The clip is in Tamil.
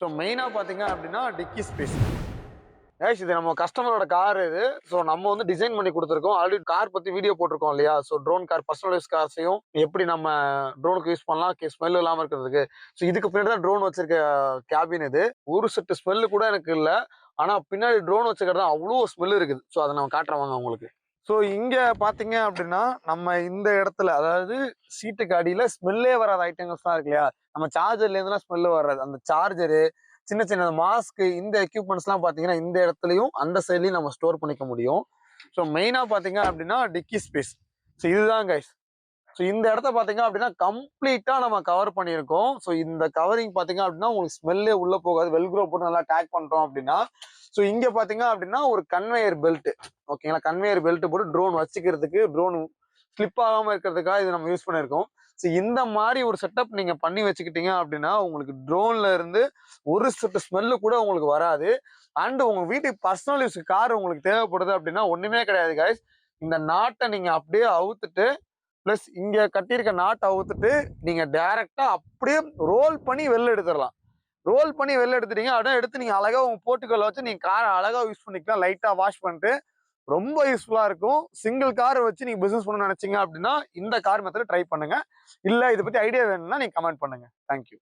ஸோ மெயினாக பார்த்தீங்க அப்படின்னா டிக்கி ஸ்பேஸ். கைஸ் இது நம்ம கஸ்டமரோட கார் இது. ஸோ நம்ம வந்து டிசைன் பண்ணி கொடுத்துருக்கோம். ஆல்ரெடி கார் பற்றி வீடியோ போட்டிருக்கோம் இல்லையா? ஸோ ட்ரோன் கார், பர்சனலைஸ் கார்ஸையும் எப்படி நம்ம ட்ரோனுக்கு யூஸ் பண்ணலாம், ஸ்மெல் இல்லாமல் இருக்கிறதுக்கு. ஸோ இதுக்கு பின்னாடி தான் ட்ரோன் வச்சிருக்க கேபின் இது. ஒரு செட்டு ஸ்மெல்லு கூட எனக்கு இல்லை. ஆனால் பின்னாடி ட்ரோன் வச்சுக்கிறது அவ்வளோ ஸ்மெல் இருக்குது. ஸோ அதை நம்ம காட்டுறோம் வாங்க உங்களுக்கு. ஸோ இங்கே பார்த்தீங்க அப்படின்னா நம்ம இந்த இடத்துல, அதாவது சீட்டுக்கு அடியில் ஸ்மெல்லே வராத ஐட்டங்கள்ஸ் தான் இருக்கு இல்லையா? நம்ம சார்ஜர்லேருந்துலாம் ஸ்மெல்லு வராது. அந்த சார்ஜரு, சின்ன சின்ன மாஸ்க்கு, இந்த எக்யூப்மெண்ட்ஸ்லாம் பார்த்தீங்கன்னா இந்த இடத்துலையும் அந்த சைட்லையும் நம்ம ஸ்டோர் பண்ணிக்க முடியும். ஸோ மெயினாக பார்த்தீங்க அப்படின்னா டிக்கி ஸ்பேஸ். ஸோ இதுதான் கைஸ். ஸோ இந்த இடத்த பார்த்தீங்க அப்படின்னா கம்ப்ளீட்டாக நம்ம கவர் பண்ணியிருக்கோம். ஸோ இந்த கவரிங் பார்த்தீங்க அப்படின்னா உங்களுக்கு ஸ்மெல்லே உள்ளே போகாது. வெல்க்ரோ போட்டு நல்லா டேக் பண்ணுறோம் அப்படின்னா. ஸோ இங்கே பார்த்தீங்க அப்படின்னா ஒரு கன்வேயர் பெல்ட், ஓகேங்களா? கன்வேயர் பெல்ட் போட்டு ட்ரோன் வச்சுக்கிறதுக்கு, ட்ரோன் ஸ்லிப் ஆகாமல் இருக்கிறதுக்காக இது நம்ம யூஸ் பண்ணியிருக்கோம். ஸோ இந்த மாதிரி ஒரு செட்டப் நீங்கள் பண்ணி வச்சுக்கிட்டீங்க அப்படின்னா உங்களுக்கு ட்ரோன்ல இருந்து ஒரு செட்டு ஸ்மெல்லு கூட உங்களுக்கு வராது. அண்ட் உங்க வீட்டுக்கு பர்சனல் யூஸ் கார் உங்களுக்கு தேவைப்படுது அப்படின்னா ஒண்ணுமே கிடையாது கைஸ். இந்த நாட்டை நீங்க அப்படியே அவுத்துட்டு, பிளஸ் இங்க கட்டியிருக்க நாட்டை அவுத்துட்டு நீங்க டைரக்டா அப்படியே ரோல் பண்ணி வெளில எடுத்துடலாம். ரோல் பண்ணி வெளில எடுத்துட்டீங்க அப்படின்னா எடுத்து நீங்க அழகா உங்க போர்ட்டுகல்ல வச்சு நீங்க காரை அழகா யூஸ் பண்ணிக்கலாம். லைட்டா வாஷ் பண்ணிட்டு ரொம்ப யூஸ்ஃபுல்லா இருக்கும். சிங்கிள் கார் வச்சு நீங்க பிசினஸ் பண்ண நினைச்சீங்க அப்படின்னா இந்த கார் மெத்தட் ட்ரை பண்ணுங்க. இல்ல இதை பத்தி ஐடியா வேணும்னா நீங்க கமெண்ட் பண்ணுங்க. தேங்க்யூ.